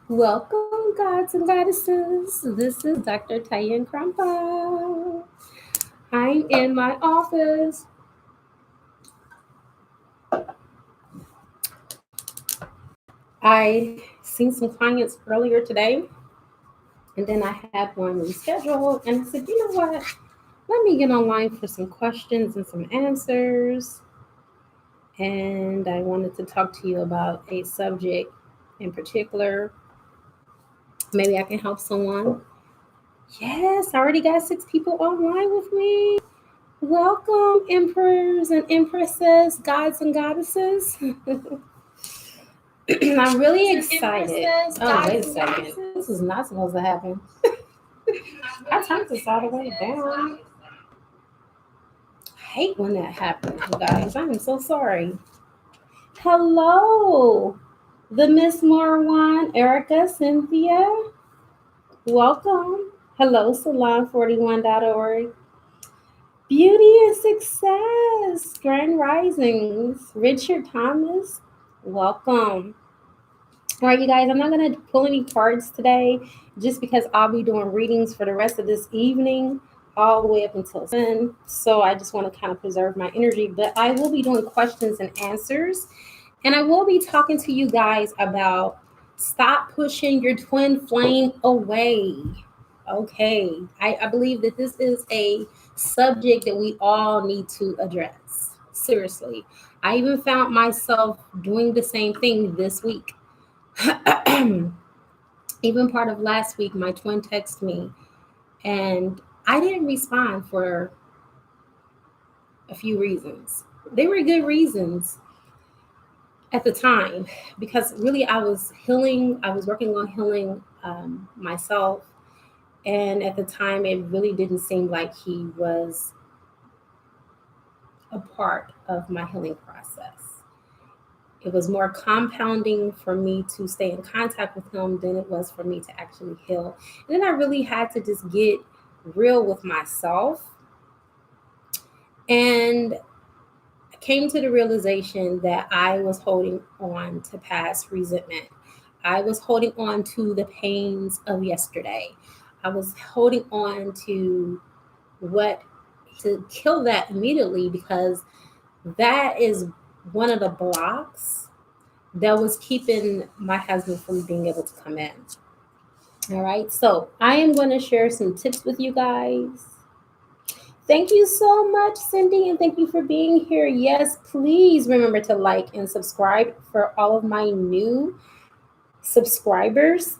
Welcome, gods and goddesses. This is Dr. Tyan Crumpa. I'm in my office. I seen some clients earlier today, and then I had one rescheduled, and I said, you know what? Let me get online for some questions and some answers. And I wanted to talk to you about a subject in particular. Maybe I can help someone. Yes, I already got 6 people online with me. Welcome, emperors and empresses, gods and goddesses. I'm really excited. Oh, wait a second. This is not supposed to happen. I turned this all the way down. I hate when that happens, you guys. I am so sorry. Hello, the Miss Marwan, Erica, Cynthia. Welcome. Hello, salon41.org. Beauty and success, grand risings. Richard Thomas, welcome. All right, you guys, I'm not going to pull any cards today just because I'll be doing readings for the rest of this evening, all the way up until 7. So I just want to kind of preserve my energy, but I will be doing questions and answers. And I will be talking to you guys about stop pushing your twin flame away. Okay, I believe that this is a subject that we all need to address. Seriously. I even found myself doing the same thing this week. Even part of last week, my twin texted me and I didn't respond for a few reasons. They were good reasons at the time because really I was healing. I was working on healing myself. And at the time, it really didn't seem like he was a part of my healing process. It was more compounding for me to stay in contact with him than it was for me to actually heal. And then I really had to just get real with myself. And I came to the realization that I was holding on to past resentment. I was holding on to the pains of yesterday. I was holding on to to kill that immediately because that is one of the blocks that was keeping my husband from being able to come in. All right, so I am going to share some tips with you guys. Thank you so much, Cindy, and thank you for being here. Yes, please remember to like and subscribe for all of my new subscribers.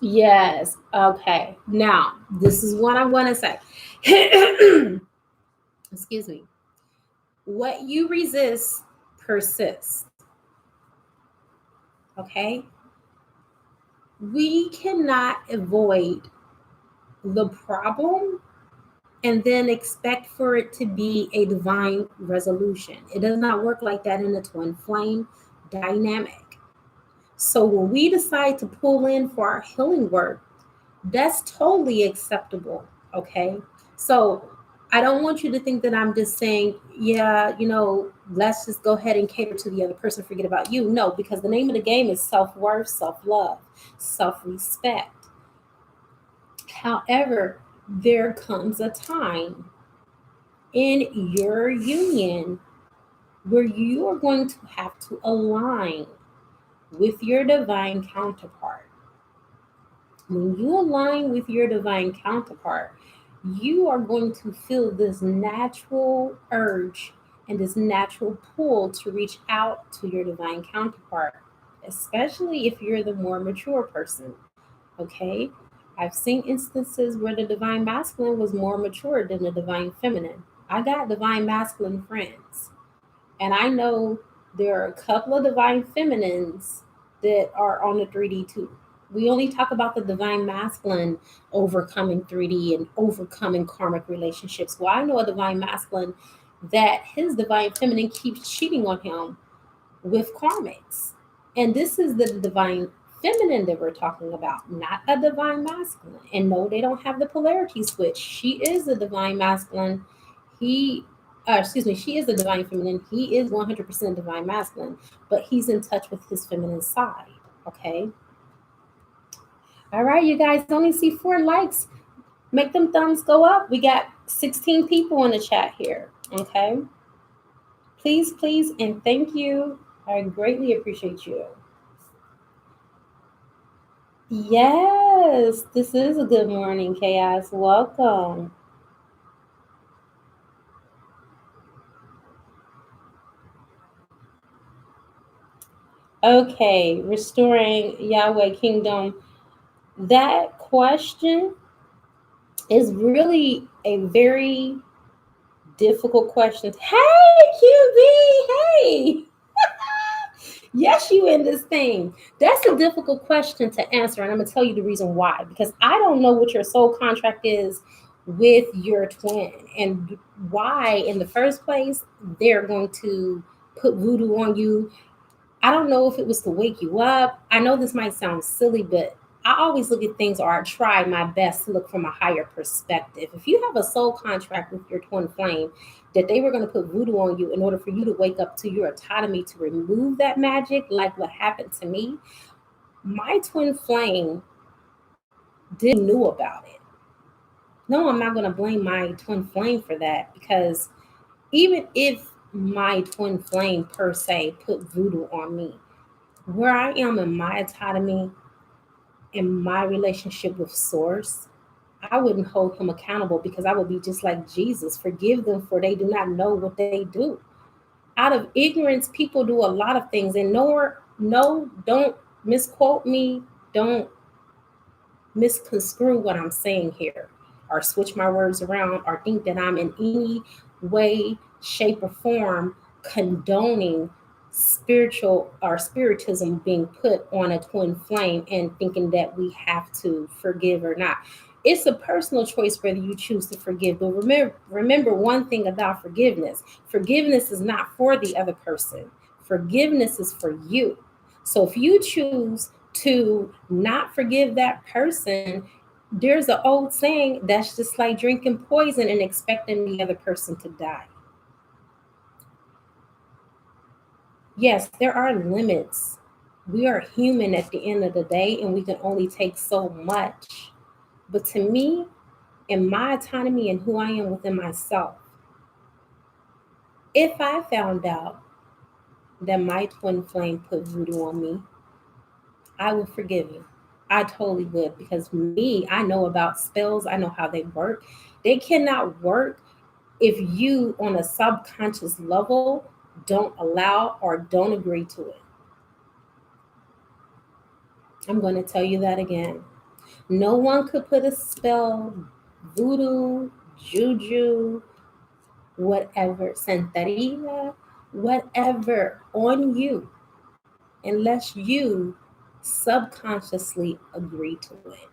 Yes, okay. Now, this is what I want to say. Excuse me. What you resist persists. Okay? We cannot avoid the problem and then expect for it to be a divine resolution. It does not work like that in the twin flame dynamic. So when we decide to pull in for our healing work, that's totally acceptable. Okay? So I don't want you to think that I'm just saying, yeah, let's just go ahead and cater to the other person, forget about you. No, because the name of the game is self-worth, self-love, self-respect. However, there comes a time in your union where you are going to have to align with your divine counterpart. When you align with your divine counterpart, you are going to feel this natural urge and this natural pull to reach out to your divine counterpart, especially if you're the more mature person. Okay? I've seen instances where the divine masculine was more mature than the divine feminine. I got divine masculine friends, and I know there are a couple of divine feminines that are on the 3D too. We only talk about the divine masculine overcoming 3D and overcoming karmic relationships. Well, I know a divine masculine that his divine feminine keeps cheating on him with karmics. And this is the divine feminine that we're talking about, not a divine masculine. And no, they don't have the polarity switch. She is a divine masculine. He excuse me, she is the divine feminine. He is 100% divine masculine, but he's in touch with his feminine side. Okay. All right, you guys only see 4 likes. Make them thumbs go up. We got 16 people in the chat here. Okay. Please, please, and thank you. I greatly appreciate you. Yes, this is a good morning, Chaos. Welcome. Okay, restoring Yahweh Kingdom. That question is really a very difficult question. Hey, QB, hey. Yes, you in this thing. That's a difficult question to answer, and I'm gonna tell you the reason why. Because I don't know what your soul contract is with your twin, and why, in the first place, they're going to put voodoo on you. I don't know if it was to wake you up. I know this might sound silly, but I always look at things, or I try my best to look from a higher perspective. If you have a soul contract with your twin flame that they were going to put voodoo on you in order for you to wake up to your autonomy to remove that magic, like what happened to me, my twin flame didn't knew about it. No, I'm not going to blame my twin flame for that, because even if my twin flame per se put voodoo on me, where I am in my autonomy, in my relationship with source, I wouldn't hold him accountable, because I would be just like Jesus. Forgive them, for they do not know what they do. Out of ignorance, people do a lot of things, and no, don't misquote me. Don't misconstrue what I'm saying here, or switch my words around, or think that I'm in any way, shape, or form condoning spiritual or spiritism being put on a twin flame and thinking that we have to forgive or not. It's a personal choice whether you choose to forgive. But remember one thing about forgiveness. Forgiveness is not for the other person. Forgiveness is for you. So if you choose to not forgive that person, there's an old saying that's just like drinking poison and expecting the other person to die. Yes, there are limits. We are human at the end of the day, and we can only take so much. But to me, in my autonomy and who I am within myself, if I found out that my twin flame put voodoo on me, I would forgive you. I totally would, because me, I know about spells. I know how they work. They cannot work if you, on a subconscious level, don't allow or don't agree to it. I'm going to tell you that again. No one could put a spell, voodoo, juju, whatever, santeria, whatever on you unless you subconsciously agree to it.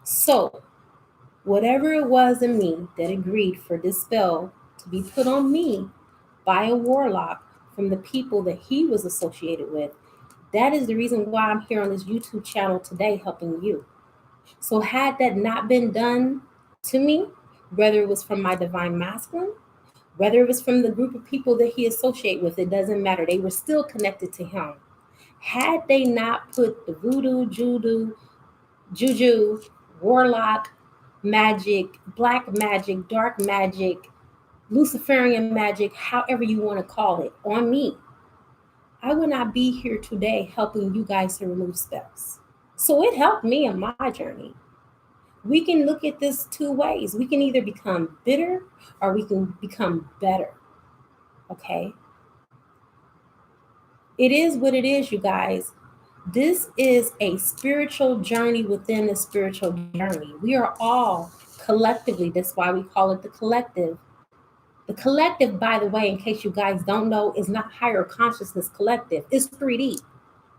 So, whatever it was in me that agreed for this spell to be put on me by a warlock from the people that he was associated with, that is the reason why I'm here on this YouTube channel today helping you. So, had that not been done to me, whether it was from my divine masculine, whether it was from the group of people that he associated with, it doesn't matter. They were still connected to him. Had they not put the voodoo, juju, warlock, magic, black magic, dark magic, Luciferian magic, however you want to call it, on me, I would not be here today helping you guys to remove spells. So it helped me in my journey. We can look at this 2 ways. We can either become bitter or we can become better. Okay? It is what it is, you guys. This is a spiritual journey within a spiritual journey. We are all collectively, that's why we call it the collective. The collective, by the way, in case you guys don't know, is not higher consciousness collective. It's 3D.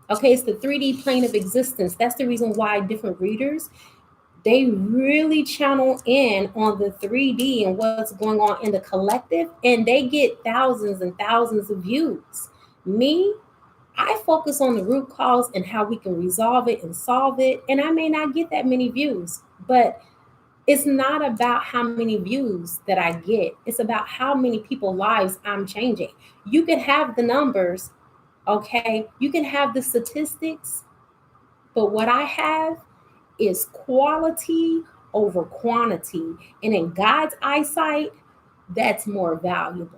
Okay, it's the 3D plane of existence. That's the reason why different readers, they really channel in on the 3D and what's going on in the collective, and they get thousands and thousands of views. Me, I focus on the root cause and how we can resolve it and solve it, and I may not get that many views, but It's not about how many views that I get. It's about how many people's lives I'm changing. You can have the numbers, okay? You can have the statistics, but what I have is quality over quantity. And in God's eyesight, that's more valuable.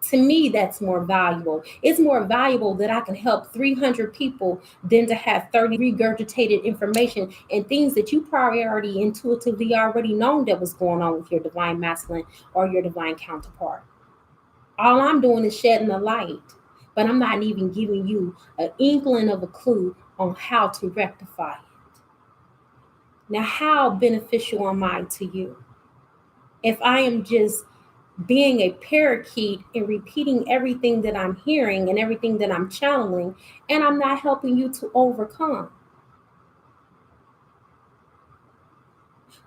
To me, that's more valuable. It's more valuable that I can help 300 people than to have 30 regurgitated information and things that you probably already intuitively already known that was going on with your divine masculine or your divine counterpart. All I'm doing is shedding a light, but I'm not even giving you an inkling of a clue on how to rectify it. Now, how beneficial am I to you? If I am just being a parakeet and repeating everything that I'm hearing and everything that I'm channeling, and I'm not helping you to overcome.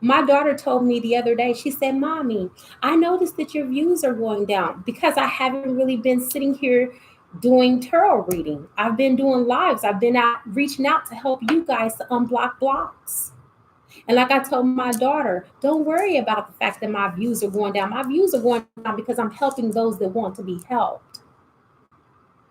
My daughter told me the other day, she said, Mommy, I noticed that your views are going down because I haven't really been sitting here doing tarot reading. I've been doing lives. I've been out reaching out to help you guys to unblock blocks. And like I told my daughter, don't worry about the fact that my views are going down. My views are going down because I'm helping those that want to be helped.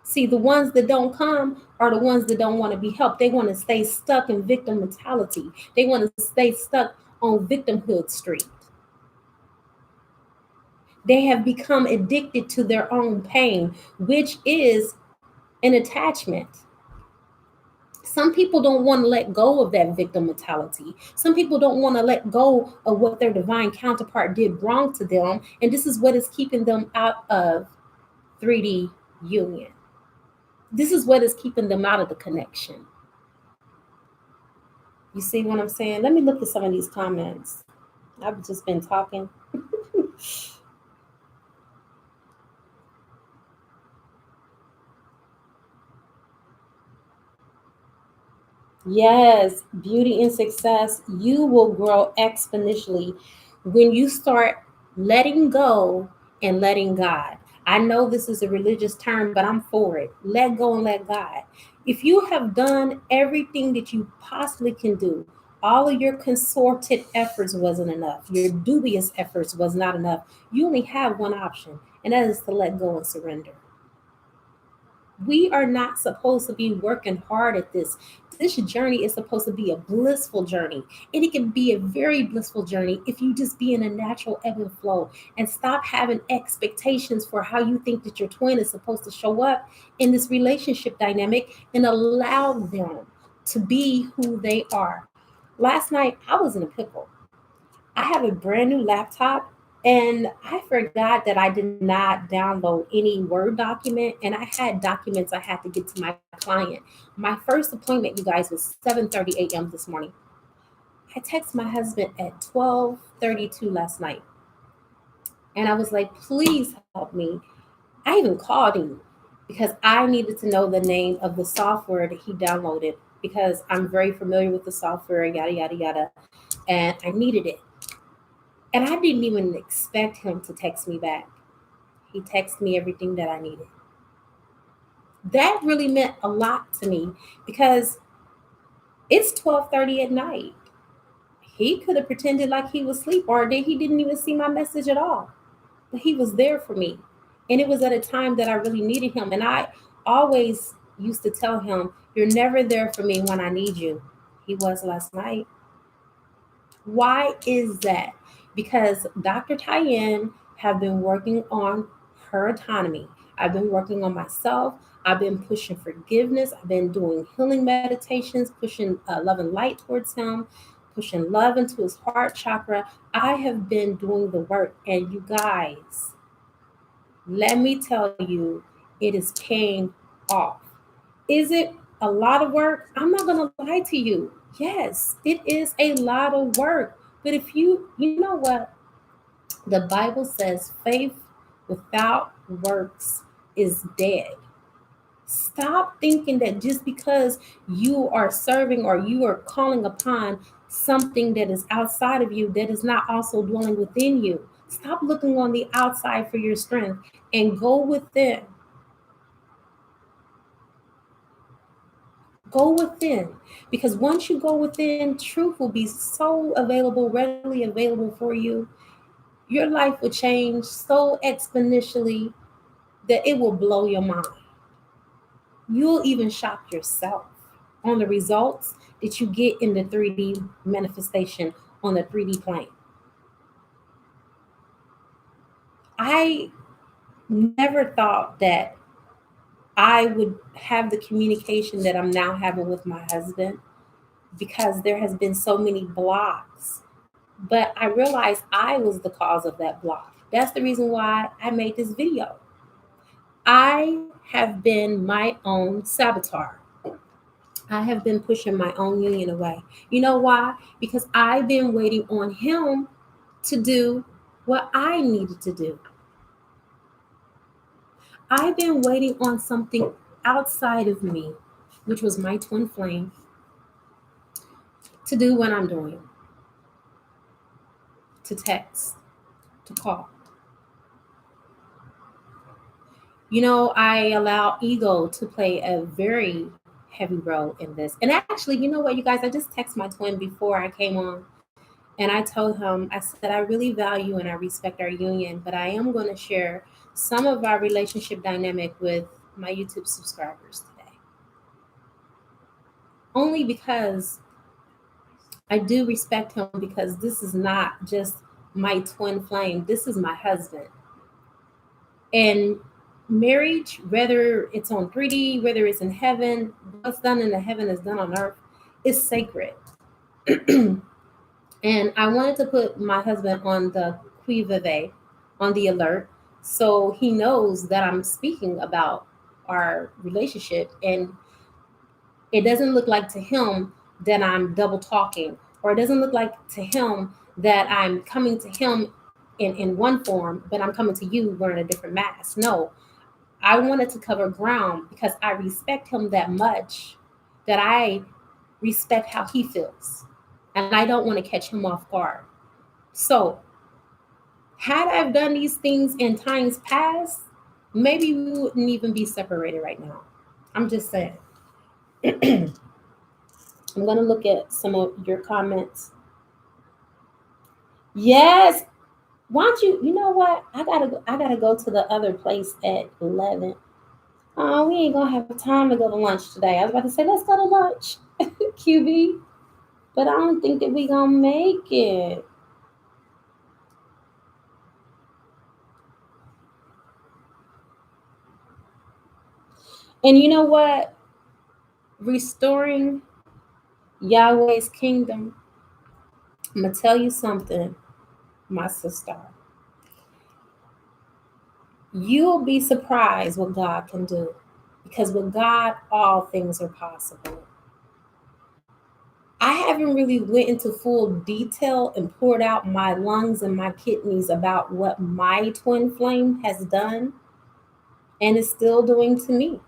See, the ones that don't come are the ones that don't want to be helped. They want to stay stuck in victim mentality. They want to stay stuck on victimhood street. They have become addicted to their own pain, which is an attachment. Some people don't want to let go of that victim mentality. Some people don't want to let go of what their divine counterpart did wrong to them. And this is what is keeping them out of 3D union. This is what is keeping them out of the connection. You see what I'm saying? Let me look at some of these comments. I've just been talking. Yes, beauty and success, you will grow exponentially when you start letting go and letting God. I know this is a religious term, but I'm for it. Let go and let God. If you have done everything that you possibly can do, all of your consorted efforts wasn't enough. Your dubious efforts was not enough. You only have one option, and that is to let go and surrender. We are not supposed to be working hard at this. This journey is supposed to be a blissful journey. And it can be a very blissful journey if you just be in a natural ebb and flow and stop having expectations for how you think that your twin is supposed to show up in this relationship dynamic and allow them to be who they are. Last night, I was in a pickle. I have a brand new laptop and I forgot that I did not download any Word document and I had documents I had to get to my client. My first appointment, you guys, was 7:30 a.m. this morning. I texted my husband at 12:32 last night and I was like, please help me. I even called him because I needed to know the name of the software that he downloaded because I'm very familiar with the software, yada, yada, yada. And I needed it. And I didn't even expect him to text me back. He texted me everything that I needed. That really meant a lot to me because it's 12:30 at night. He could have pretended like he was asleep or that he didn't even see my message at all. But he was there for me. And it was at a time that I really needed him. And I always used to tell him, you're never there for me when I need you. He was last night. Why is that? Because Dr. Tyann have been working on her autonomy. I've been working on myself. I've been pushing forgiveness. I've been doing healing meditations, pushing love and light towards him, pushing love into his heart chakra. I have been doing the work. And you guys, let me tell you, it is paying off. Is it a lot of work? I'm not going to lie to you. Yes, it is a lot of work. But if you know what? The Bible says faith without works is dead. Stop thinking that just because you are serving or you are calling upon something that is outside of you that is not also dwelling within you. Stop looking on the outside for your strength and go within. Go within. Because once you go within, truth will be so available, readily available for you. Your life will change so exponentially that it will blow your mind. You'll even shock yourself on the results that you get in the 3D manifestation on the 3D plane. I never thought that I would have the communication that I'm now having with my husband because there has been so many blocks. But I realized I was the cause of that block. That's the reason why I made this video. I have been my own saboteur. I have been pushing my own union away. You know why? Because I've been waiting on him to do what I needed to do. I've been waiting on something outside of me, which was my twin flame, to do what I'm doing, to text, to call. You know, I allow ego to play a very heavy role in this. And actually, you know what, you guys, I just texted my twin before I came on and I told him, I said, I really value and I respect our union, but I am going to share some of our relationship dynamic with my YouTube subscribers today. Only because I do respect him, because this is not just my twin flame, this is my husband. And marriage, whether it's on 3D, whether it's in heaven, what's done in the heaven is done on earth, is sacred. And I wanted to put my husband on the qui vive, on the alert, so he knows that I'm speaking about our relationship. And it doesn't look like to him that I'm double talking, or it doesn't look like to him that I'm coming to him in one form, but I'm coming to you wearing a different mask. No, I wanted to cover ground because I respect him that much that I respect how he feels. And I don't want to catch him off guard. So, had I done these things in times past, maybe we wouldn't even be separated right now. I'm just saying. I'm going to look at some of your comments. Yes. Why don't you? You know what? I gotta go to the other place at 11. Oh, we ain't gonna have time to go to lunch today. I was about to say let's go to lunch, QB, but I don't think that we gonna make it. And you know what? Restoring Yahweh's kingdom. I'm gonna tell you something, my sister. You'll be surprised what God can do, because with God, all things are possible. I haven't really went into full detail and poured out my lungs and my kidneys about what my twin flame has done and is still doing to me.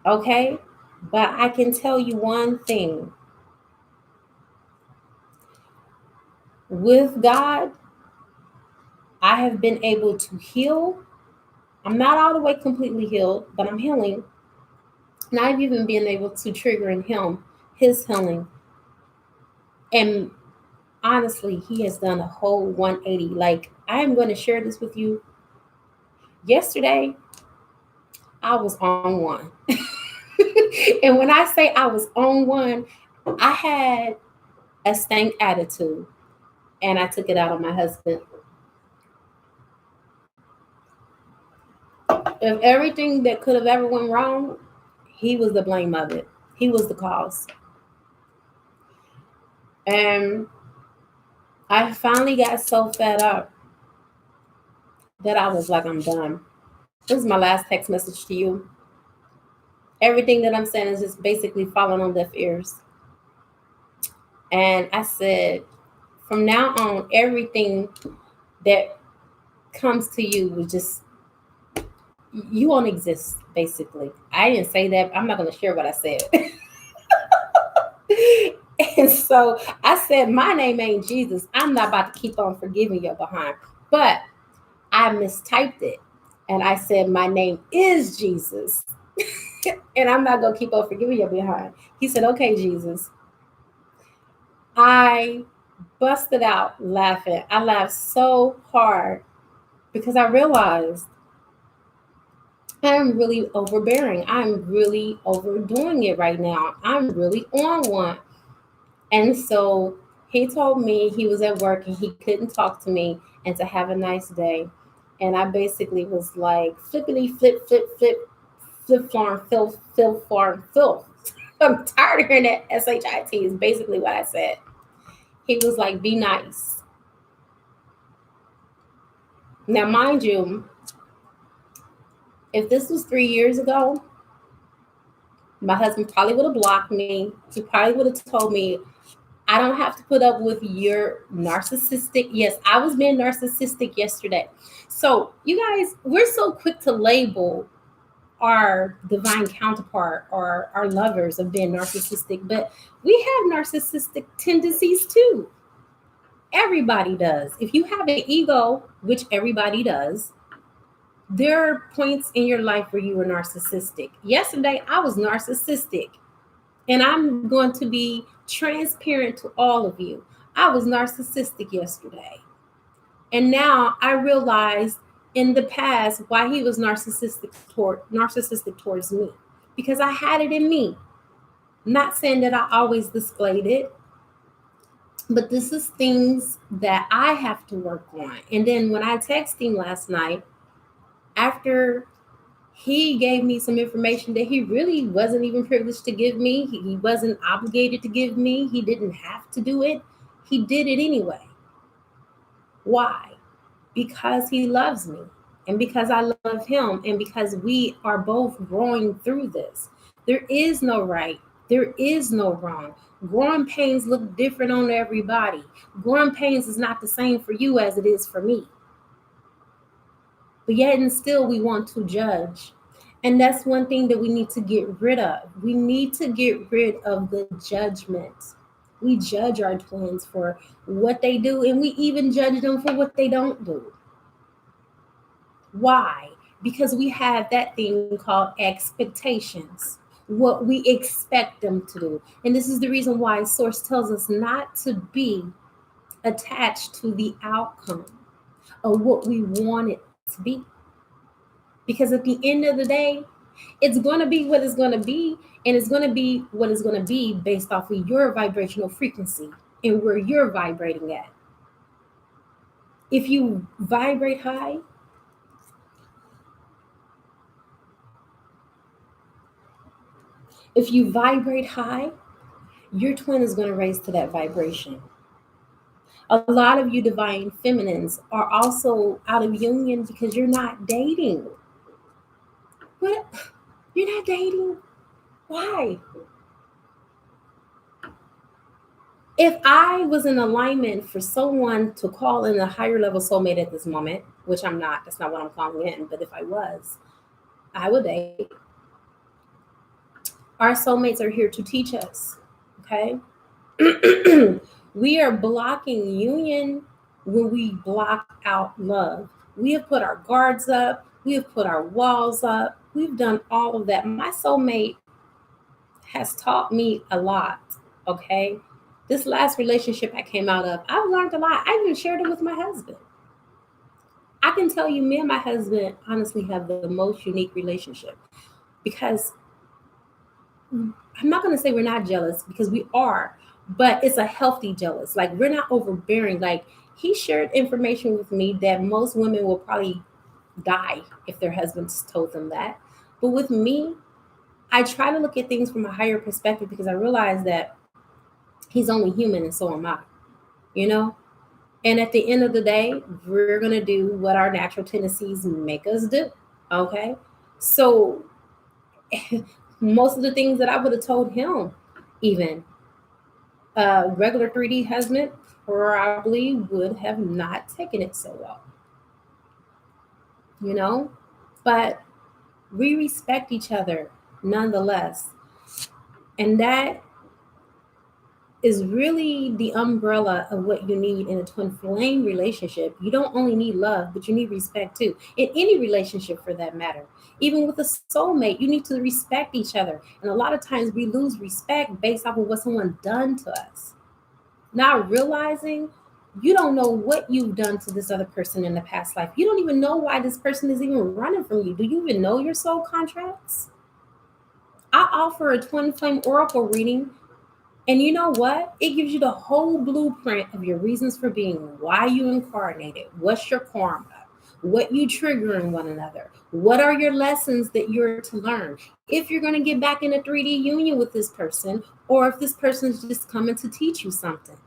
Okay? But I can tell you one thing. With God, I have been able to heal. I'm not all the way completely healed, but I'm healing. And I've even been able to trigger in him his healing. And honestly, he has done a whole 180. Like, I am going to share this with you. Yesterday, I was on one. And when I say I was on one, I had a stank attitude and I took it out on my husband. If everything that could have ever went wrong, he was the blame of it. He was the cause. And I finally got so fed up that I was like, I'm done. This is my last text message to you. Everything that I'm saying is just basically falling on deaf ears. And I said, from now on, everything that comes to you will just, you won't exist, basically. I didn't say that. I'm not going to share what I said. And so I said, my name ain't Jesus. I'm not about to keep on forgiving your behind. But I mistyped it. And I said, my name is Jesus. And I'm not gonna keep on forgiving you behind. He said, okay, Jesus. I busted out laughing. I laughed so hard because I realized I'm really overbearing. I'm really overdoing it right now. I'm really on one. And so he told me he was at work and he couldn't talk to me and to have a nice day. And I basically was like, flippity, flip, flip, flip, flip, farm, filth, filth, farm, filth. I'm tired of hearing that SHIT is basically what I said. He was like, be nice. Now, mind you, if this was 3 years ago, my husband probably would have blocked me. He probably would have told me, I don't have to put up with your narcissistic. Yes, I was being narcissistic yesterday. So, you guys, we're so quick to label our divine counterpart or our lovers of being narcissistic, but we have narcissistic tendencies too. Everybody does. If you have an ego, which everybody does, there are points in your life where you were narcissistic. Yesterday, I was narcissistic, and I'm going to be transparent to all of you. I was narcissistic yesterday. And now I realize in the past why he was narcissistic towards me. Because I had it in me. Not saying that I always displayed it, but this is things that I have to work on. And then when I texted him last night, after he gave me some information that he really wasn't even privileged to give me, he wasn't obligated to give me, he didn't have to do it, he did it anyway. Why? Because he loves me and because I love him and because we are both growing through this. There is no right, there is no wrong. Growing pains look different on everybody. Growing pains is not the same for you as it is for me. But yet and still we want to judge. And that's one thing that we need to get rid of. We need to get rid of the judgment. We judge our twins for what they do, and we even judge them for what they don't do. Why? Because we have that thing called expectations, what we expect them to do. And this is the reason why Source tells us not to be attached to the outcome of what we want it to be. Because at the end of the day, it's going to be what it's going to be, and it's going to be what it's going to be based off of your vibrational frequency and where you're vibrating at. If you vibrate high, your twin is going to raise to that vibration. A lot of you divine feminines are also out of union because you're not dating. What? You're not dating? Why? If I was in alignment for someone to call in a higher level soulmate at this moment, which I'm not, that's not what I'm calling in, but if I was, I would date. Our soulmates are here to teach us, okay? We are blocking union when we block out love. We have put our guards up, we have put our walls up, we've done all of that. My soulmate has taught me a lot, okay? This last relationship I came out of, I've learned a lot. I even shared it with my husband. I can tell you, me and my husband honestly have the most unique relationship because I'm not going to say we're not jealous because we are, but it's a healthy jealous. Like, we're not overbearing. Like, he shared information with me that most women will probably die if their husbands told them that. But with me, I try to look at things from a higher perspective because I realize that he's only human and so am I, you know? And at the end of the day, we're going to do what our natural tendencies make us do, okay? So most of the things that I would have told him, even regular 3D husband probably would have not taken it so well, you know? But we respect each other nonetheless. And that is really the umbrella of what you need in a twin flame relationship. You don't only need love, but you need respect too. In any relationship for that matter. Even with a soulmate, you need to respect each other. And a lot of times we lose respect based off of what someone done to us. Not realizing you don't know what you've done to this other person in the past life. You don't even know why this person is even running from you. Do you even know your soul contracts? I offer a twin flame oracle reading. And you know what? It gives you the whole blueprint of your reasons for being, why you incarnated, what's your karma, what you trigger in one another, what are your lessons that you're to learn, if you're going to get back in a 3D union with this person, or if this person is just coming to teach you something.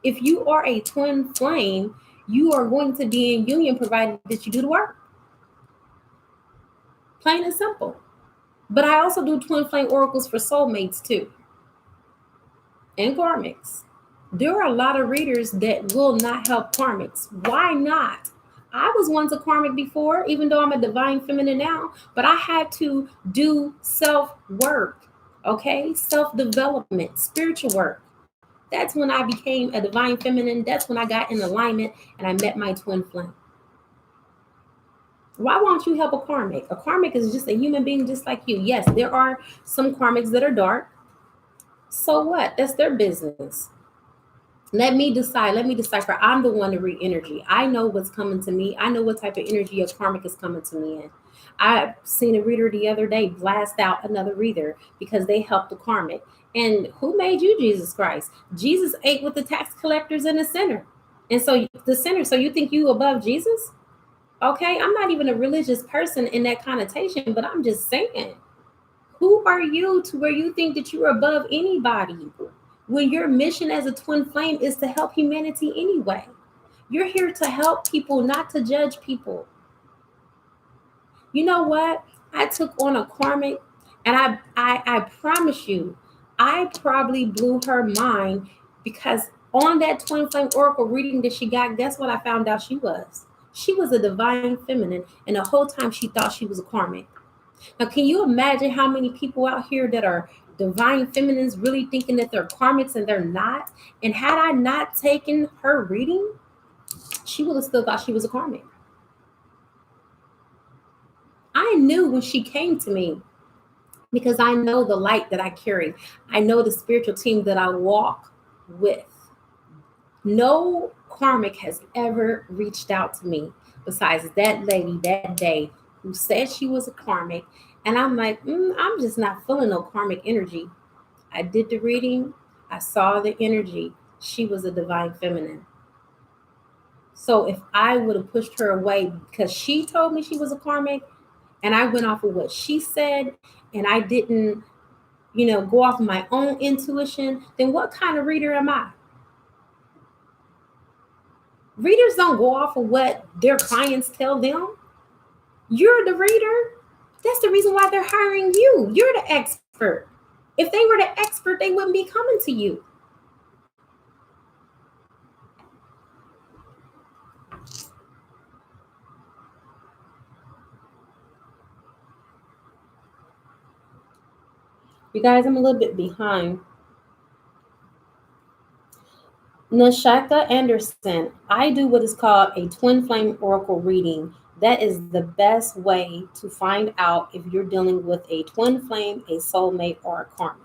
If you are a twin flame, you are going to be in union provided that you do the work. Plain and simple. But I also do twin flame oracles for soulmates too. And karmics. There are a lot of readers that will not help karmics. Why not? I was once a karmic before, even though I'm a divine feminine now, but I had to do self work, okay? Self development, spiritual work. That's when I became a divine feminine. That's when I got in alignment and I met my twin flame. Why won't you help a karmic? A karmic is just a human being just like you. Yes, there are some karmics that are dark. So what? That's their business. Let me decide. Let me decipher. I'm the one to read energy. I know what's coming to me. I know what type of energy a karmic is coming to me in. I seen a reader the other day blast out another reader because they helped the karmic. And who made you Jesus Christ? Jesus ate with the tax collectors and the sinner. And so the sinner, so you think you above Jesus? Okay, I'm not even a religious person in that connotation, but I'm just saying, who are you to where you think that you're above anybody? When your mission as a twin flame is to help humanity anyway. You're here to help people, not to judge people. You know what? I took on a karmic, and I promise you, I probably blew her mind because on that twin flame oracle reading that she got, guess what I found out she was? She was a divine feminine, and the whole time she thought she was a karmic. Now, can you imagine how many people out here that are divine feminines really thinking that they're karmics and they're not? And had I not taken her reading, she would have still thought she was a karmic. I knew when she came to me because I know the light that I carry. I know the spiritual team that I walk with. No karmic has ever reached out to me besides that lady that day who said she was a karmic. And I'm like, I'm just not feeling no karmic energy. I did the reading. I saw the energy. She was a divine feminine. So if I would have pushed her away because she told me she was a karmic and I went off of what she said and I didn't, go off of my own intuition, then what kind of reader am I? Readers don't go off of what their clients tell them. You're the reader. That's the reason why they're hiring you. You're the expert. If they were the expert, they wouldn't be coming to you. You guys, I'm a little bit behind. Nashaka Anderson, I do what is called a twin flame oracle reading. That is the best way to find out if you're dealing with a twin flame, a soulmate, or a karmic.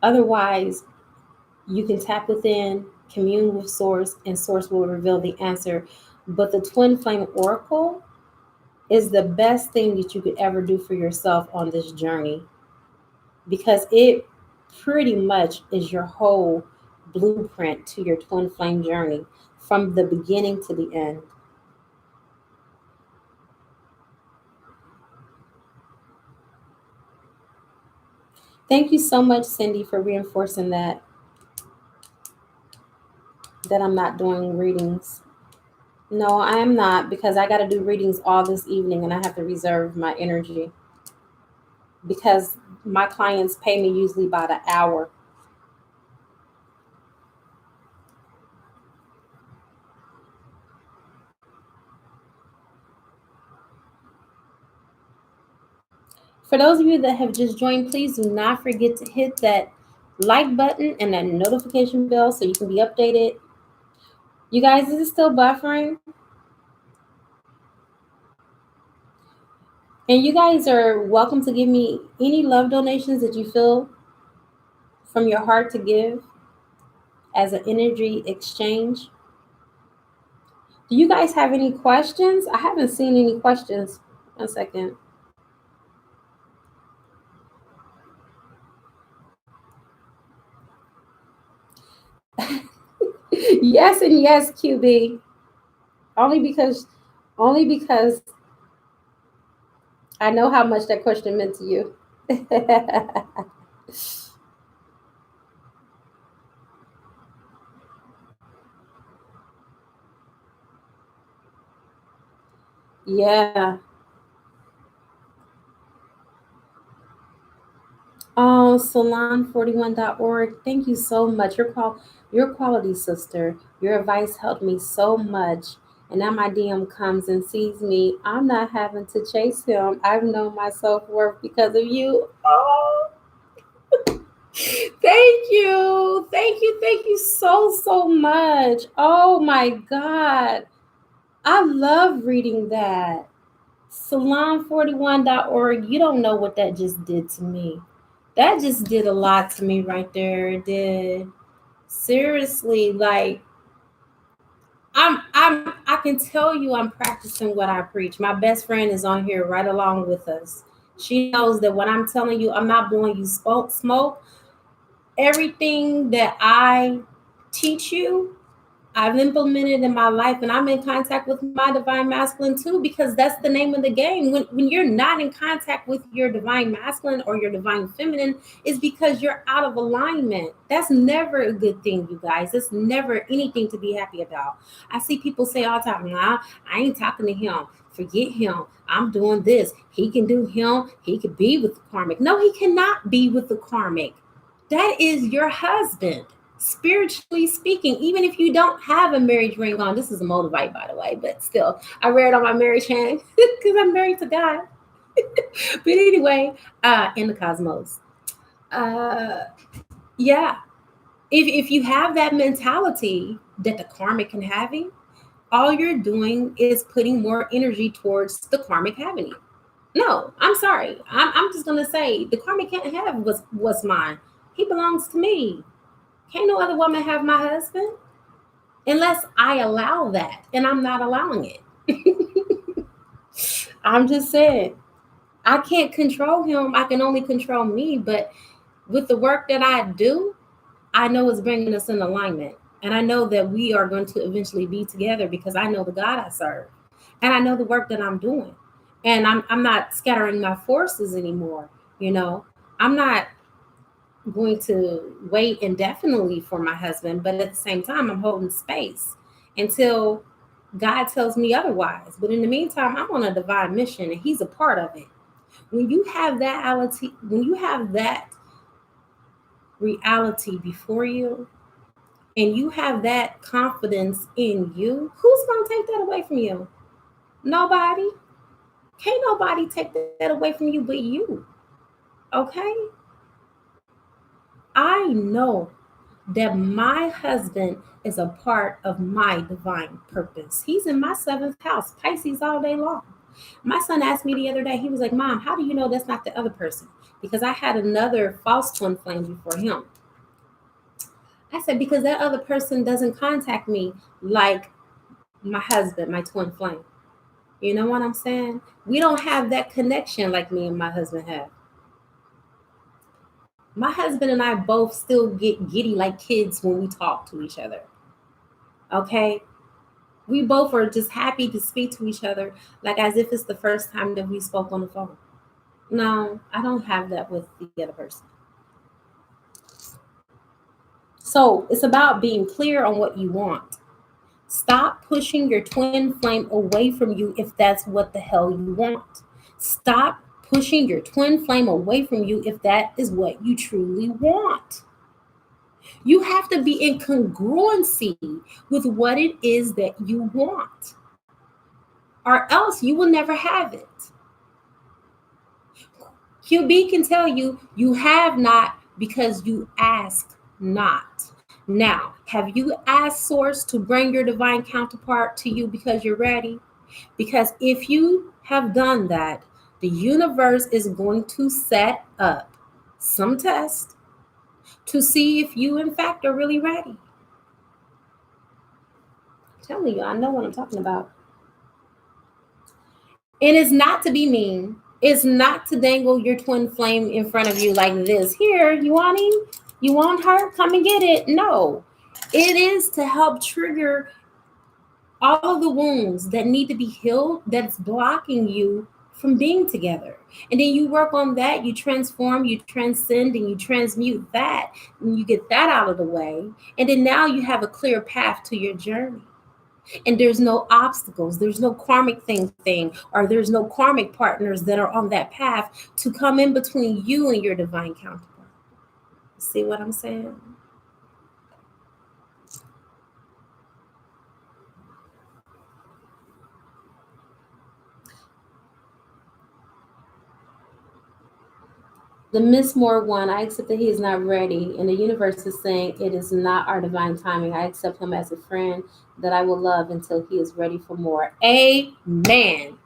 Otherwise, you can tap within, commune with source, and source will reveal the answer. But the twin flame oracle is the best thing that you could ever do for yourself on this journey because it pretty much is your whole blueprint to your twin flame journey from the beginning to the end. Thank you so much, Cindy, for reinforcing that I'm not doing readings. No, I am not because I got to do readings all this evening and I have to reserve my energy because my clients pay me usually by the hour. For those of you that have just joined, please do not forget to hit that like button and that notification bell so you can be updated. You guys, is it still buffering? And you guys are welcome to give me any love donations that you feel from your heart to give as an energy exchange. Do you guys have any questions? I haven't seen any questions. 1 second. Yes and yes, QB. Only because I know how much that question meant to you. Yeah. Oh, salon41.org. Thank you so much. Your quality sister. Your advice helped me so much. And now my DM comes and sees me. I'm not having to chase him. I've known my self-worth because of you. Oh, thank you. Thank you. Thank you so much. Oh my God. I love reading that. Salon41.org. You don't know what that just did to me. That just did a lot to me right there. It did. Seriously, like I can tell you I'm practicing what I preach. My best friend is on here right along with us. She knows that what I'm telling you, I'm not blowing you smoke. Everything that I teach you, I've implemented in my life, and I'm in contact with my divine masculine too, because that's the name of the game. When you're not in contact with your divine masculine or your divine feminine, is because you're out of alignment. That's never a good thing, you guys. It's never anything to be happy about. I see people say all the time, nah, I ain't talking to him. Forget him. I'm doing this. He can do him. He could be with the karmic. No, he cannot be with the karmic. That is your husband. Spiritually speaking, even if you don't have a marriage ring on, this is a moldavite, by the way, but still, I wear it on my marriage hand because I'm married to God. But anyway, in the cosmos, uh, yeah, if you have that mentality that the karmic can have it, all you're doing is putting more energy towards the karmic having it. No, I'm sorry. I'm just gonna say the karmic can't have what's mine. He belongs to me. Can't no other woman have my husband unless I allow that, and I'm not allowing it. I'm just saying, I can't control him. I can only control me. But with the work that I do, I know it's bringing us in alignment. And I know that we are going to eventually be together because I know the God I serve. And I know the work that I'm doing. And I'm not scattering my forces anymore. You know, I'm not going to wait indefinitely for my husband, but at the same time, I'm holding space until God tells me otherwise. But in the meantime, I'm on a divine mission and he's a part of it. When you have that reality before you and you have that confidence in you, who's going to take that away from you? Nobody. Can't nobody take that away from you but you. Okay? I know that my husband is a part of my divine purpose. He's in my 7th house, Pisces all day long. My son asked me the other day, he was like, Mom, how do you know that's not the other person? Because I had another false twin flame before him. I said, because that other person doesn't contact me like my husband, my twin flame. You know what I'm saying? We don't have that connection like me and my husband have. My husband and I both still get giddy like kids when we talk to each other. Okay? We both are just happy to speak to each other, like as if it's the first time that we spoke on the phone. No, I don't have that with the other person. So it's about being clear on what you want. Stop pushing your twin flame away from you if that's what the hell you want. Stop pushing your twin flame away from you if that is what you truly want. You have to be in congruency with what it is that you want, or else you will never have it. QB can tell you you have not because you ask not. Now, have you asked Source to bring your divine counterpart to you because you're ready? Because if you have done that, the universe is going to set up some test to see if you, in fact, are really ready. I'm telling you, I know what I'm talking about. And it's not to be mean. It's not to dangle your twin flame in front of you like this. Here, you want him? You want her? Come and get it. No. It is to help trigger all of the wounds that need to be healed that's blocking you from being together. And then you work on that, you transform, you transcend, and you transmute that, and you get that out of the way. And then now you have a clear path to your journey. And there's no obstacles, there's no karmic thing, or there's no karmic partners that are on that path to come in between you and your divine counterpart. See what I'm saying? The Miss Moore one, I accept that he is not ready, and the universe is saying it is not our divine timing. I accept him as a friend that I will love until he is ready for more. Amen.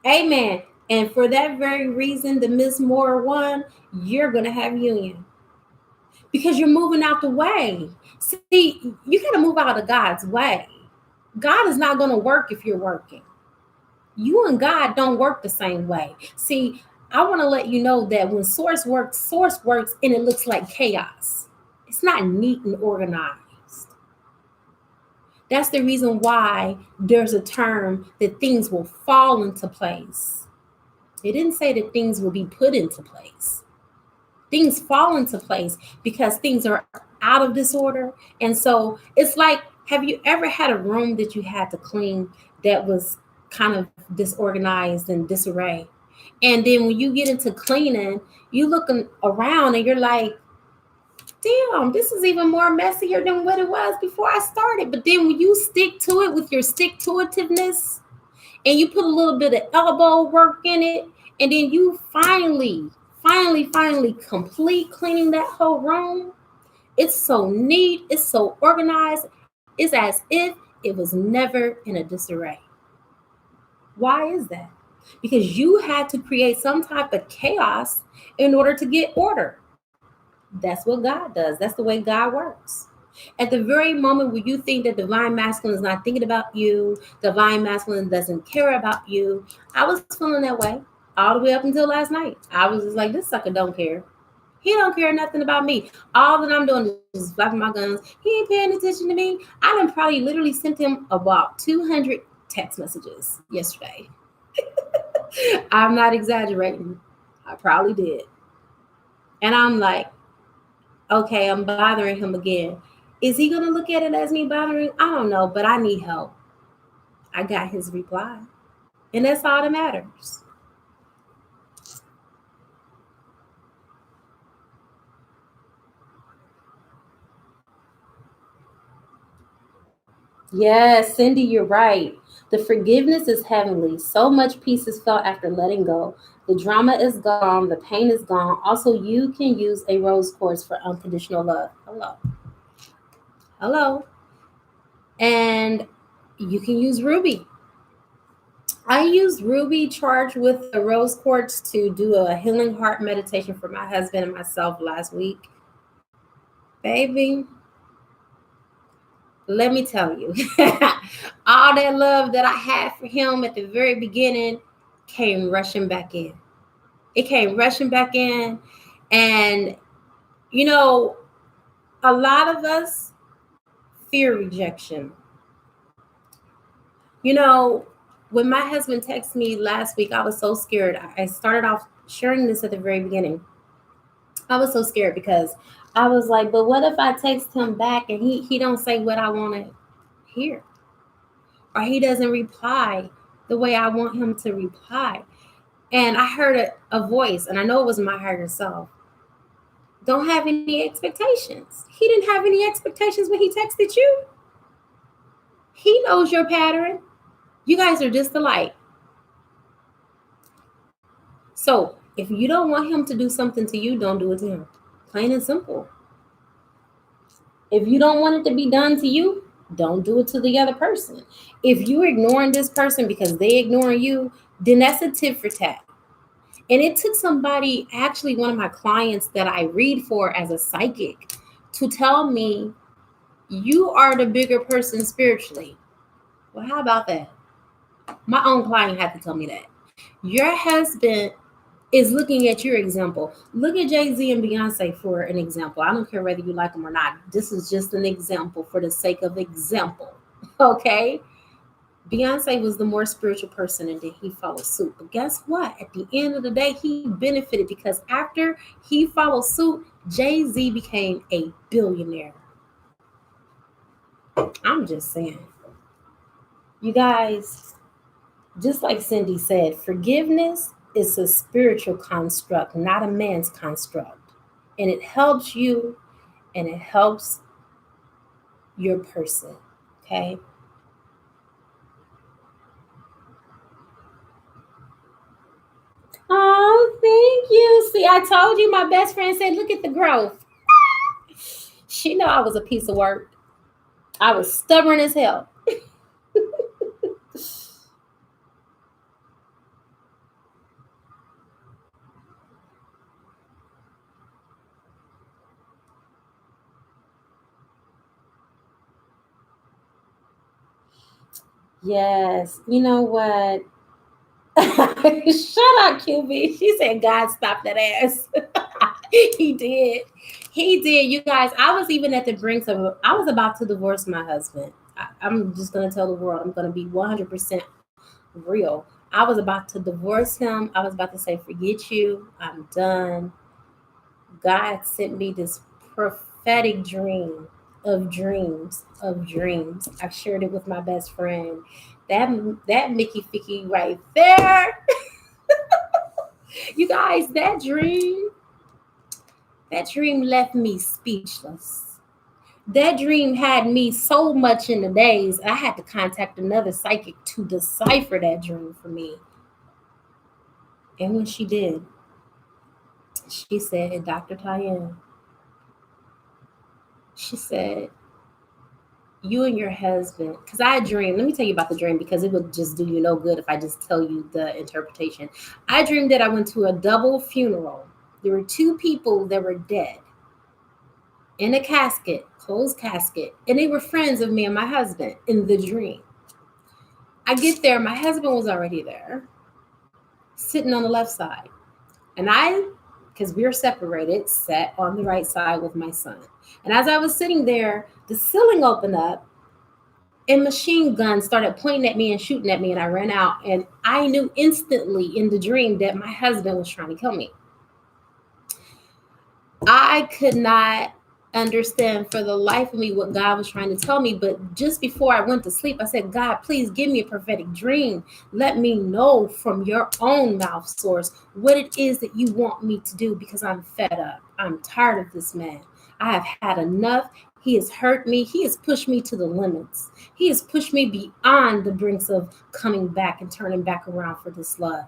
Amen. And for that very reason, the Miss Moore one, you're going to have union because you're moving out the way. See, you got to move out of God's way. God is not going to work if you're working. You and God don't work the same way. See, I want to let you know that when Source works and it looks like chaos. It's not neat and organized. That's the reason why there's a term that things will fall into place. It didn't say that things will be put into place. Things fall into place because things are out of disorder. And so it's like, have you ever had a room that you had to clean that was kind of disorganized and disarray? And then when you get into cleaning, you looking around and you're like, damn, this is even more messier than what it was before I started. But then when you stick to it with your stick-to-itiveness and you put a little bit of elbow work in it, and then you finally complete cleaning that whole room, it's so neat, it's so organized, it's as if it was never in a disarray. Why is that? Because you had to create some type of chaos in order to get order. That's what God does. That's the way God works. At the very moment where you think that divine masculine is not thinking about you, divine masculine doesn't care about you, I was feeling that way all the way up until last night. I was just like, this sucker don't care. He don't care nothing about me. All that I'm doing is flapping my guns. He ain't paying attention to me. I done probably literally sent him about 200 text messages yesterday. I'm not exaggerating. I probably did. And I'm like, okay, I'm bothering him again. Is he going to look at it as me bothering? I don't know, but I need help. I got his reply. And that's all that matters. Yes, Cindy, you're right. The forgiveness is heavenly. So much peace is felt after letting go. The drama is gone. The pain is gone. Also, you can use a rose quartz for unconditional love. Hello. Hello. And you can use ruby. I used ruby charged with a rose quartz to do a healing heart meditation for my husband and myself last week. Baby, let me tell you, all that love that I had for him at the very beginning came rushing back in. It came rushing back in. And, you know, a lot of us fear rejection. You know, when my husband texted me last week, I was so scared. I started off sharing this at the very beginning. I was so scared because I was like, but what if I text him back and he don't say what I want to hear? Or he doesn't reply the way I want him to reply. And I heard a voice, and I know it was my higher self. Don't have any expectations. He didn't have any expectations when he texted you. He knows your pattern. You guys are just alike. So If you don't want him to do something to you, don't do it to him. Plain and simple. If you don't want it to be done to you, don't do it to the other person. If you're ignoring this person because they ignoring you, then that's a tit for tat. And it took somebody, actually one of my clients that I read for as a psychic, to tell me, you are the bigger person spiritually. Well, how about that? My own client had to tell me that. Your husband is looking at your example. Look at Jay-Z and Beyonce for an example. I don't care whether you like them or not. This is just an example for the sake of example. Okay? Beyonce was the more spiritual person and then he followed suit. But guess what? At the end of the day, he benefited because after he followed suit, Jay-Z became a billionaire. I'm just saying. You guys, just like Cindy said, forgiveness is a spiritual construct, not a man's construct. And it helps you and it helps your person. Okay? Oh, thank you. See, I told you my best friend said, look at the growth. She know I was a piece of work. I was stubborn as hell. Yes. You know what? Shut up, QB. She said, God, stop that ass. He did. He did. You guys, I was even at the brink of, I was about to divorce my husband. I'm just going to tell the world, I'm going to be 100% real. I was about to divorce him. I was about to say, forget you. I'm done. God sent me this prophetic dream of dreams of dreams. I shared it with my best friend. That Mickey Ficky right there. You guys, that dream left me speechless. That dream had me so much in the daze. I had to contact another psychic to decipher that dream for me. And when she did, she said, Dr. Tyann, she said, you and your husband, because I dreamed, let me tell you about the dream because it would just do you no good if I just tell you the interpretation. I dreamed that I went to a double funeral. There were two people that were dead in a casket, closed casket, and they were friends of me and my husband in the dream. I get there, my husband was already there, sitting on the left side. And I, because we were separated, sat on the right side with my son. And as I was sitting there, the ceiling opened up and machine guns started pointing at me and shooting at me. And I ran out. And I knew instantly in the dream that my husband was trying to kill me. I could not understand for the life of me what God was trying to tell me. But just before I went to sleep, I said, God, please give me a prophetic dream. Let me know from your own mouth source what it is that you want me to do, because I'm fed up. I'm tired of this man. I have had enough. He has hurt me. He has pushed me to the limits. He has pushed me beyond the brinks of coming back and turning back around for this love.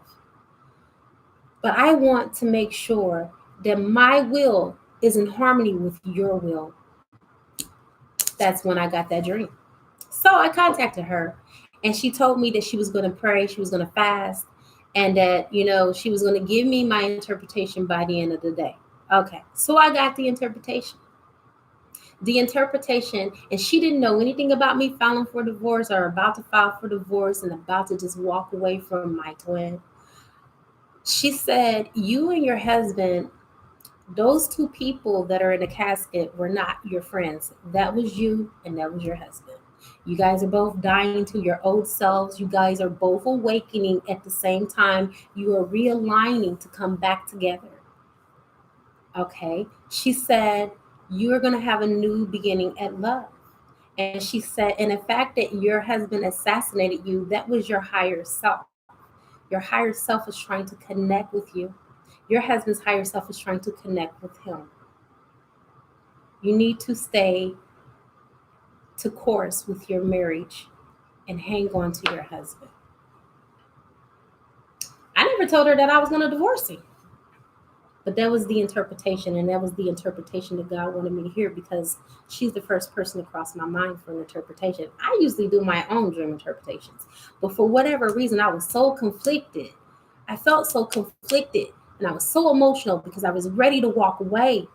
But I want to make sure that my will is in harmony with your will. That's when I got that dream. So I contacted her and she told me that she was going to pray, she was going to fast, and that, she was going to give me my interpretation by the end of the day. Okay. So I got the interpretation. And she didn't know anything about me filing for divorce or about to file for divorce and about to just walk away from my twin. She said, you and your husband, those two people that are in the casket were not your friends. That was you and that was your husband. You guys are both dying to your old selves. You guys are both awakening at the same time. You are realigning to come back together. Okay. She said, you are going to have a new beginning at love. And she said, and the fact that your husband assassinated you, that was your higher self. Your higher self is trying to connect with you. Your husband's higher self is trying to connect with him. You need to stay to course with your marriage and hang on to your husband. I never told her that I was going to divorce him. But that was the interpretation, and that was the interpretation that God wanted me to hear, because she's the first person to cross my mind for an interpretation. I usually do my own dream interpretations, but for whatever reason, I was so conflicted. I felt so conflicted, and I was so emotional because I was ready to walk away.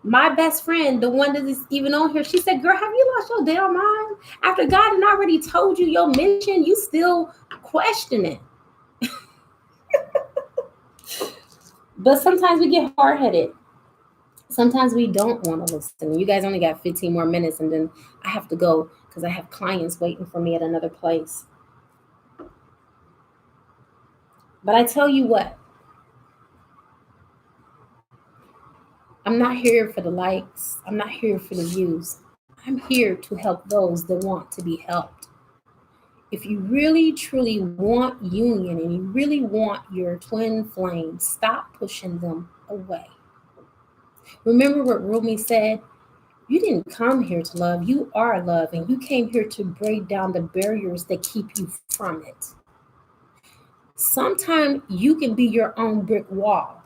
My best friend, the one that is even on here, she said, "Girl, have you lost your damn mind? After God had already told you your mission, you still question it." But sometimes we get hard headed. Sometimes we don't want to listen. You guys only got 15 more minutes, and then I have to go because I have clients waiting for me at another place. But I tell you what, I'm not here for the likes. I'm not here for the views. I'm here to help those that want to be helped. If you really truly want union and you really want your twin flame, stop pushing them away. Remember what Rumi said? You didn't come here to love, you are love, and you came here to break down the barriers that keep you from it. Sometimes you can be your own brick wall.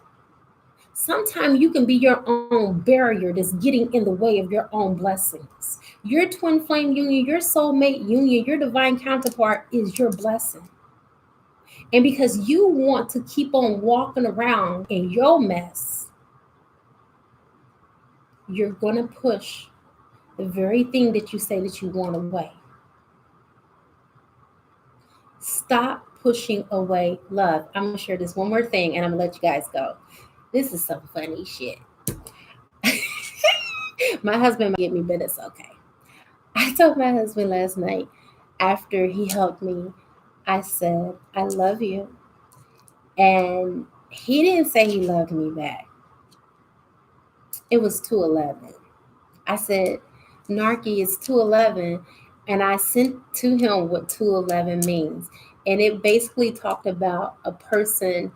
Sometimes you can be your own barrier that's getting in the way of your own blessings. Your twin flame union, your soulmate union, your divine counterpart is your blessing. And because you want to keep on walking around in your mess, you're going to push the very thing that you say that you want away. Stop pushing away love. I'm going to share this one more thing and I'm going to let you guys go. This is some funny shit. My husband might get me, but it's okay. I told my husband last night after he helped me, I said, "I love you." And he didn't say he loved me back. It was 2:11. I said, "Narky, it's 2:11." And I sent to him what 2:11 means. And it basically talked about a person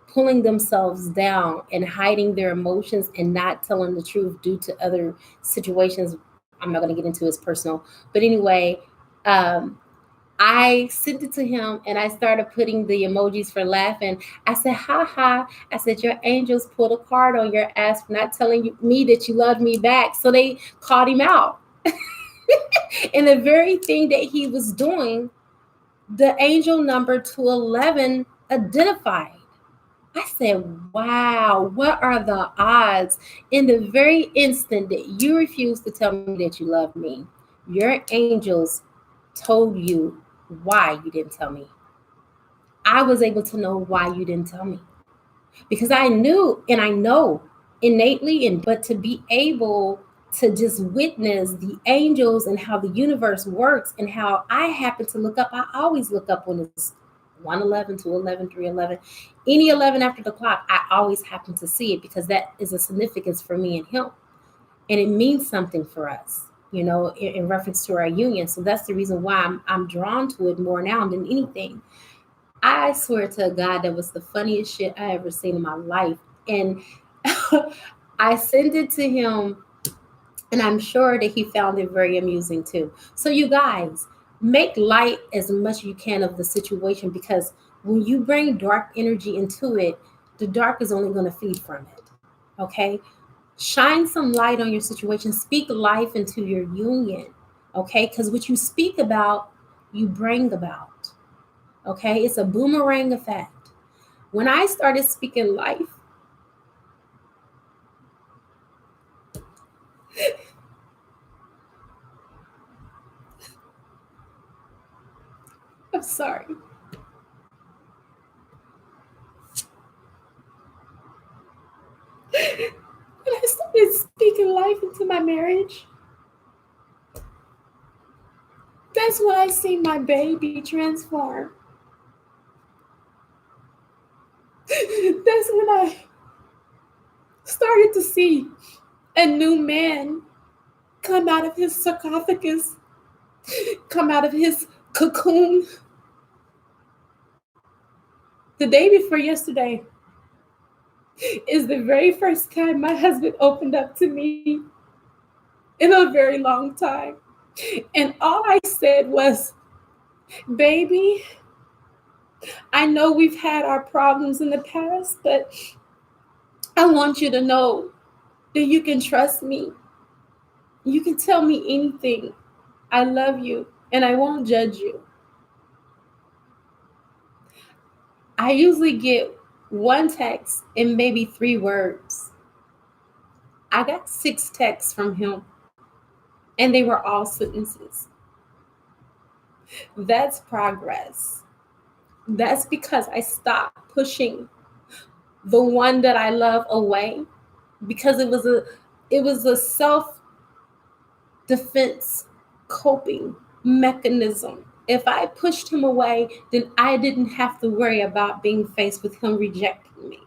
pulling themselves down and hiding their emotions and not telling the truth due to other situations. I'm not going to get into, it's personal. But anyway, I sent it to him and I started putting the emojis for laughing. I said, "Ha ha." I said, "Your angels pulled a card on your ass for not telling me that you loved me back." So they called him out. And the very thing that he was doing, the angel number 211 identified. I said, "Wow, what are the odds?" In the very instant that you refused to tell me that you love me, your angels told you why you didn't tell me. I was able to know why you didn't tell me because I knew and I know innately, and but to be able to just witness the angels and how the universe works and how I happen to look up. I always look up when it's 111, 211, 311, any 11 after the clock. I always happen to see it because that is a significance for me and him. And it means something for us, in reference to our union. So that's the reason why I'm drawn to it more now than anything. I swear to God, that was the funniest shit I ever seen in my life. And I sent it to him, and I'm sure that he found it very amusing too. So you guys, make light as much as you can of the situation, because when you bring dark energy into it, the dark is only going to feed from it. Okay? Shine some light on your situation. Speak life into your union. Okay? Because what you speak about, you bring about. Okay? It's a boomerang effect. When I started speaking life, I'm sorry. When I started speaking life into my marriage, that's when I see my baby transform. That's when I started to see a new man come out of his sarcophagus, come out of his cocoon. The day before yesterday is the very first time my husband opened up to me in a very long time. And all I said was, "Baby, I know we've had our problems in the past, but I want you to know that you can trust me. You can tell me anything. I love you and I won't judge you. I usually get one text and maybe 3 words. I got 6 texts from him and they were all sentences. That's progress. That's because I stopped pushing the one that I love away because it was a self defense coping mechanism. If I pushed him away, then I didn't have to worry about being faced with him rejecting me.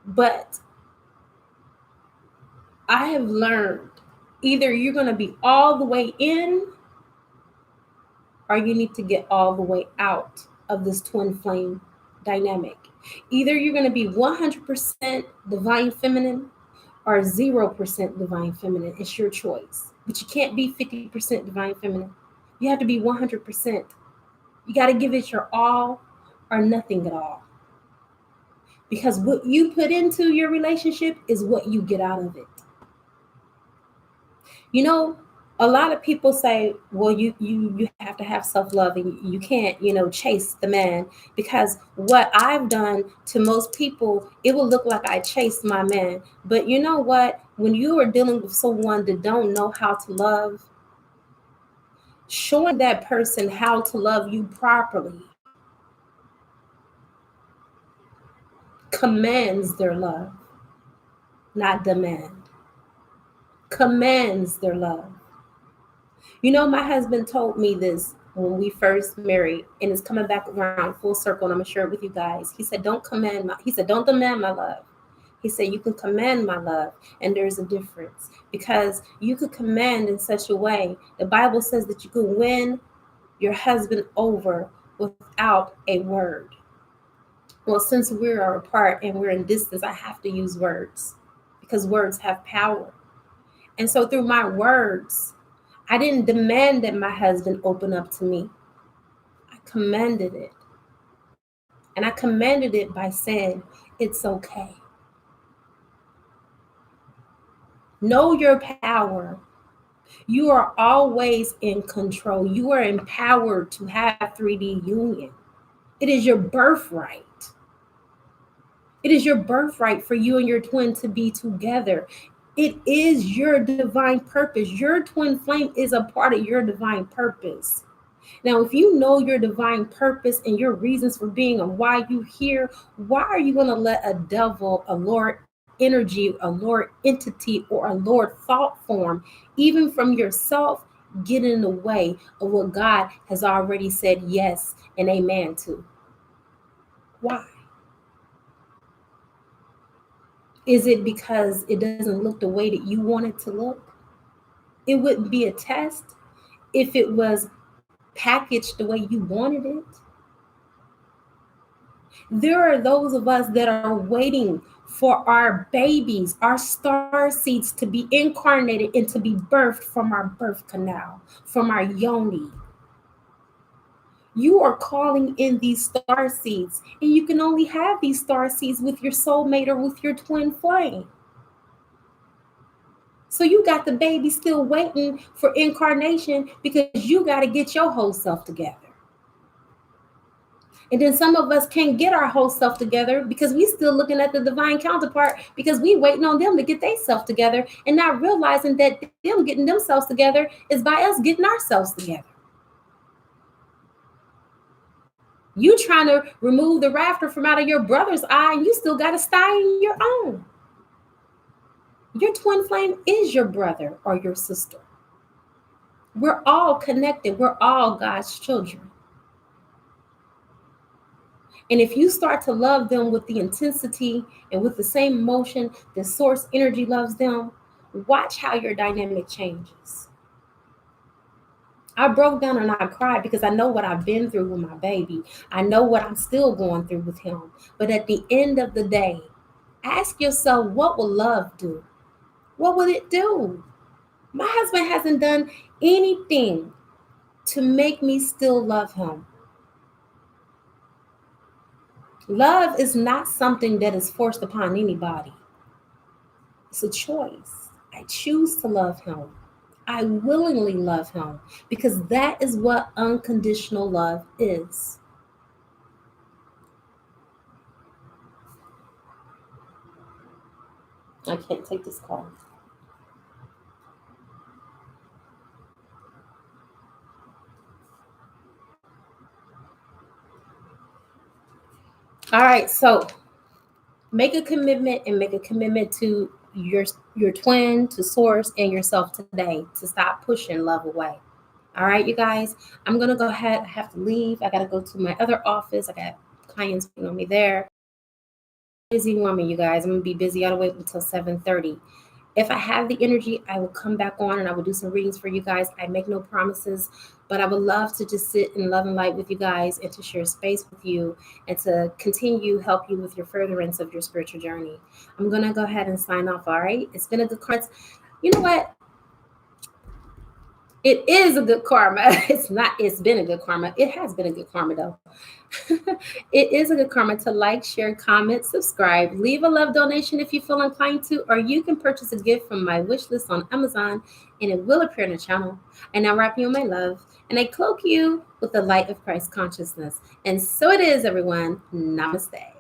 But I have learned either you're going to be all the way in or you need to get all the way out of this twin flame dynamic. Either you're going to be 100% divine feminine or 0% divine feminine. It's your choice. But you can't be 50% divine feminine. You have to be 100%. You got to give it your all or nothing at all. Because what you put into your relationship is what you get out of it. You know, a lot of people say, well, you have to have self-love and you can't, chase the man, because what I've done to most people, it will look like I chased my man. But you know what? When you are dealing with someone that don't know how to love, showing that person how to love you properly commands their love, not demand. Commands their love. My husband told me this when we first married, and it's coming back around full circle, and I'm gonna share it with you guys. He said, don't demand my love. He said, you can command my love, and there's a difference, because you could command in such a way. The Bible says that you could win your husband over without a word. Well, since we are apart and we're in distance, I have to use words because words have power. And so through my words, I didn't demand that my husband open up to me. I commanded it. And I commanded it by saying, it's okay. Know your power. You are always in control. You are empowered to have 3D union. It is your birthright. It is your birthright for you and your twin to be together. It is your divine purpose. Your twin flame is a part of your divine purpose. Now, if you know your divine purpose and your reasons for being and why you're here, why are you going to let a devil, a Lord energy, a Lord entity, or a Lord thought form, even from yourself, get in the way of what God has already said yes and amen to? Why? Is it because it doesn't look the way that you want it to look? It wouldn't be a test if it was packaged the way you wanted it. There are those of us that are waiting for our babies, our star seeds, to be incarnated and to be birthed from our birth canal, from our yoni. You are calling in these star seeds, and you can only have these star seeds with your soulmate or with your twin flame. So you got the baby still waiting for incarnation because you got to get your whole self together. And then some of us can't get our whole self together because we still looking at the divine counterpart, because we waiting on them to get their self together and not realizing that them getting themselves together is by us getting ourselves together. You trying to remove the rafter from out of your brother's eye, and you still got a sty in your own. Your twin flame is your brother or your sister. We're all connected. We're all God's children. And if you start to love them with the intensity and with the same emotion that source energy loves them, watch how your dynamic changes. I broke down and I cried because I know what I've been through with my baby. I know what I'm still going through with him. But at the end of the day, ask yourself, what will love do? What will it do? My husband hasn't done anything to make me still love him. Love is not something that is forced upon anybody. It's a choice. I choose to love him. I willingly love him because that is what unconditional love is. I can't take this call. All right, so make a commitment and make a commitment to your twin, to source, and yourself today to stop pushing love away. All right, you guys, I'm gonna go ahead. I have to leave. I gotta go to my other office. I got clients waiting on me there. Busy woman, you guys. I'm gonna be busy all the way until 7:30. If I have the energy, I will come back on and I will do some readings for you guys. I make no promises, but I would love to just sit in love and light with you guys and to share space with you and to continue help you with your furtherance of your spiritual journey. I'm gonna go ahead and sign off. All right. It's been a good card. You know what? It is a good karma. It's not, it's been a good karma. It has been a good karma though. It is a good karma to like, share, comment, subscribe, leave a love donation if you feel inclined to, or you can purchase a gift from my wish list on Amazon and it will appear in the channel. And I wrap you in my love and I cloak you with the light of Christ consciousness. And so it is, everyone. Namaste.